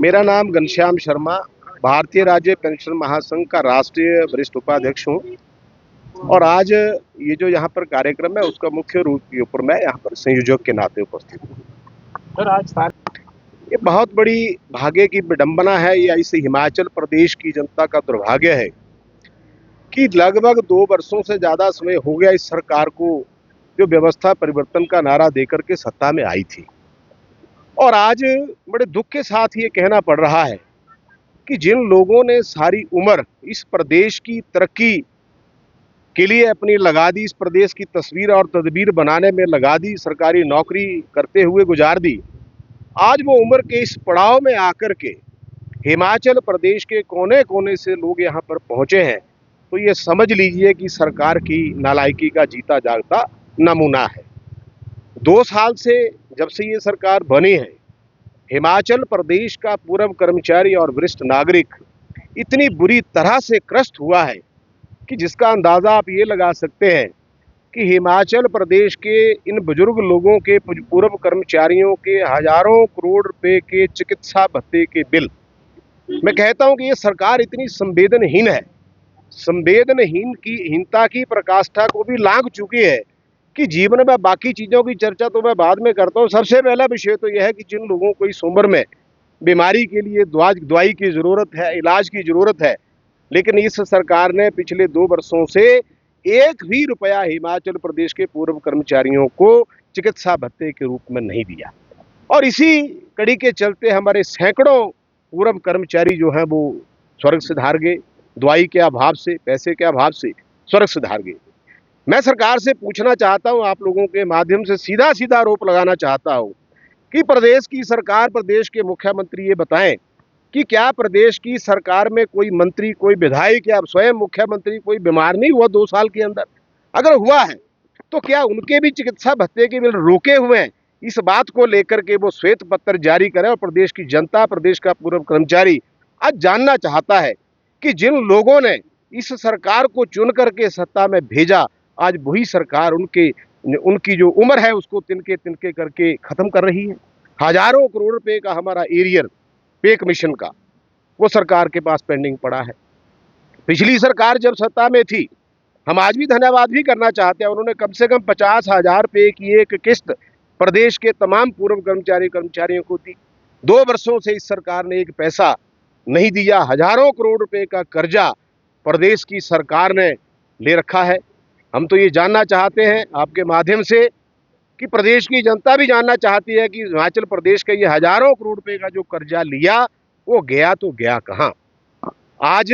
मेरा नाम घनश्याम शर्मा, भारतीय राज्य पेंशन महासंघ का राष्ट्रीय वरिष्ठ उपाध्यक्ष हूँ। और आज ये जो यहाँ पर कार्यक्रम है उसका मुख्य रूप के ऊपर मैं यहाँ पर संयोजक के नाते उपस्थित हूँ। सर आज ये बहुत बड़ी भाग्य की विडंबना है या इस हिमाचल प्रदेश की जनता का दुर्भाग्य है कि लगभग 2 वर्षों से ज्यादा समय हो गया इस सरकार को जो व्यवस्था परिवर्तन का नारा देकर के सत्ता में आई थी। और आज बड़े दुख के साथ ये कहना पड़ रहा है कि जिन लोगों ने सारी उम्र इस प्रदेश की तरक्की के लिए अपनी लगा दी, इस प्रदेश की तस्वीर और तदबीर बनाने में लगा दी, सरकारी नौकरी करते हुए गुजार दी, आज वो उम्र के इस पड़ाव में आकर के हिमाचल प्रदेश के कोने कोने से लोग यहाँ पर पहुंचे हैं, तो ये समझ लीजिए कि सरकार की नालायकी का जीता जागता नमूना है। 2 साल से जब से ये सरकार बनी है, हिमाचल प्रदेश का पूर्व कर्मचारी और वरिष्ठ नागरिक इतनी बुरी तरह से क्रस्त हुआ है कि जिसका अंदाजा आप ये लगा सकते हैं कि हिमाचल प्रदेश के इन बुजुर्ग लोगों के पूर्व कर्मचारियों के हजारों करोड़ रुपए के चिकित्सा भत्ते के बिल, मैं कहता हूं कि ये सरकार इतनी संवेदनहीन है, संवेदनहीन की हीनता की प्रकाष्ठा को भी लांघ चुकी है कि जीवन में बाकी चीजों की चर्चा तो मैं बाद में करता हूं। सबसे पहला विषय तो यह है कि जिन लोगों को इस उम्र में बीमारी के लिए दवाई की जरूरत है, इलाज की जरूरत है, लेकिन इस सरकार ने पिछले 2 वर्षों से एक भी रुपया हिमाचल प्रदेश के पूर्व कर्मचारियों को चिकित्सा भत्ते के रूप में नहीं दिया। और इसी कड़ी के चलते हमारे सैकड़ों पूर्व कर्मचारी जो हैं वो स्वर्ग सिधार गए, दवाई के अभाव से, पैसे के अभाव से स्वर्ग सिधार गए। मैं सरकार से पूछना चाहता हूं, आप लोगों के माध्यम से सीधा सीधा आरोप लगाना चाहता हूं कि प्रदेश की सरकार, प्रदेश के मुख्यमंत्री ये बताएं कि क्या प्रदेश की सरकार में कोई मंत्री, कोई विधायक या स्वयं मुख्यमंत्री कोई बीमार नहीं हुआ 2 साल के अंदर? अगर हुआ है तो क्या उनके भी चिकित्सा भत्ते के बिल रोके हुए हैं? इस बात को लेकर के वो श्वेत पत्र जारी करें और प्रदेश की जनता, प्रदेश का पूर्व कर्मचारी आज जानना चाहता है कि जिन लोगों ने इस सरकार को चुन करके सत्ता में भेजा, आज वही सरकार उनकी जो उम्र है उसको तिनके तिनके करके खत्म कर रही है। हजारों करोड़ रुपए का हमारा एरियर पे कमीशन का वो सरकार के पास पेंडिंग पड़ा है। पिछली सरकार जब सत्ता में थी, हम आज भी धन्यवाद भी करना चाहते हैं, उन्होंने कम से कम 50,000 रुपए की एक किस्त प्रदेश के तमाम पूर्व कर्मचारियों को दी। 2 वर्षों से इस सरकार ने एक पैसा नहीं दिया। हजारों करोड़ रुपए का कर्जा प्रदेश की सरकार ने ले रखा है। हम तो ये जानना चाहते हैं आपके माध्यम से कि प्रदेश की जनता भी जानना चाहती है कि हिमाचल प्रदेश का ये हजारों करोड़ रुपए का जो कर्जा लिया वो गया तो गया कहाँ? आज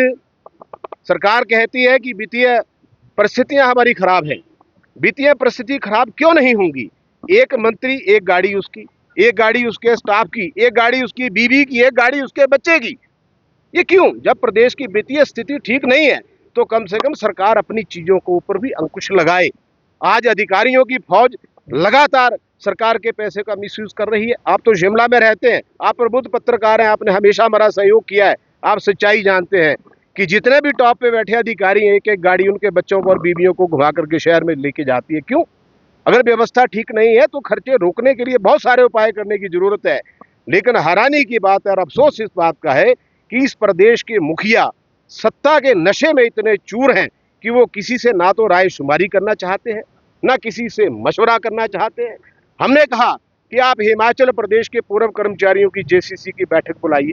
सरकार कहती है कि वित्तीय परिस्थितियां हमारी खराब हैं। वित्तीय परिस्थिति खराब क्यों नहीं होंगी? एक मंत्री एक गाड़ी उसकी, एक गाड़ी उसके स्टाफ की, एक गाड़ी उसकी बीवी की, एक गाड़ी उसके बच्चे की। ये क्यों? जब प्रदेश की वित्तीय स्थिति ठीक नहीं है तो कम से कम सरकार अपनी चीजों के ऊपर भी अंकुश लगाए। आज अधिकारियों की फौज लगातार सरकार के पैसे का मिसयूज कर रही है। आप तो शिमला में रहते हैं, आप प्रबुद्ध पत्रकार हैं, आपने हमेशा हमारा सहयोग किया है, आप सच्चाई जानते हैं कि जितने भी टॉप पे बैठे अधिकारी हैं, एक एक गाड़ी उनके बच्चों को और बीवियों को घुमा करके शहर में लेके जाती है। क्यों? अगर व्यवस्था ठीक नहीं है तो खर्चे रोकने के लिए बहुत सारे उपाय करने की जरूरत है। लेकिन हैरानी की बात है और अफसोस इस बात का है कि इस प्रदेश के मुखिया सत्ता के नशे में इतने चूर हैं कि वो किसी से ना तो राय शुमारी करना चाहते हैं, ना किसी से मशवरा करना चाहते हैं। हमने कहा कि आप हिमाचल प्रदेश के पूर्व कर्मचारियों की जेसीसी की बैठक बुलाइए,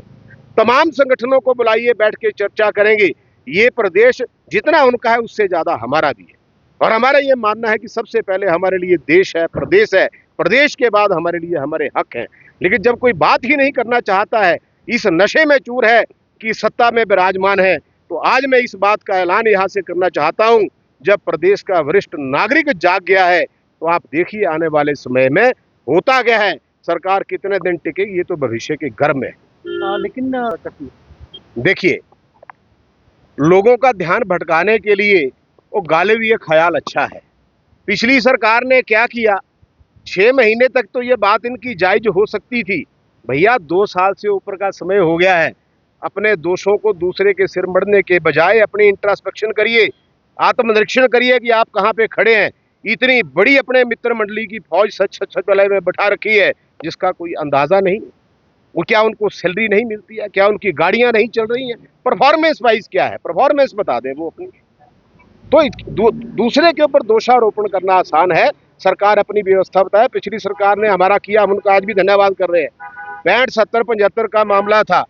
तमाम संगठनों को बुलाइए, बैठ के चर्चा करेंगे। ये प्रदेश जितना उनका है उससे ज्यादा हमारा भी है और हमारा ये मानना है कि सबसे पहले हमारे लिए देश है, प्रदेश के बाद हमारे लिए हमारे हक हैं। लेकिन जब कोई बात ही नहीं करना चाहता है, इस नशे में चूर है कि सत्ता में विराजमान है, तो आज मैं इस बात का ऐलान यहाँ से करना चाहता हूँ, जब प्रदेश का वरिष्ठ नागरिक जाग गया है तो आप देखिए आने वाले समय में होता क्या है, सरकार कितने दिन टिकेगी ये तो भविष्य के गर्म है। लेकिन देखिए, लोगों का ध्यान भटकाने के लिए वो गालिब ख्याल अच्छा है। पिछली सरकार ने क्या किया? 6 महीने तक तो ये बात इनकी जायज हो सकती थी। भैया 2 साल से ऊपर का समय हो गया है, अपने दोषों को दूसरे के सिर मढ़ने के बजाय अपनी इंट्रोस्पेक्शन करिए, आत्मनिरीक्षण करिए कि आप कहाँ पे खड़े हैं। इतनी बड़ी अपने मित्र मंडली की फौज सच में बैठा रखी है जिसका कोई अंदाजा नहीं। वो क्या उनको सैलरी नहीं मिलती है? क्या उनकी गाड़ियां नहीं चल रही हैं? परफॉर्मेंस वाइज क्या है? परफॉर्मेंस बता दें वो अपनी। तो दूसरे के ऊपर दोषारोपण करना आसान है। सरकार अपनी व्यवस्था बताए, पिछली सरकार ने हमारा किया, हम उनका आज भी धन्यवाद कर रहे हैं। 65, 70, 75 का मामला था,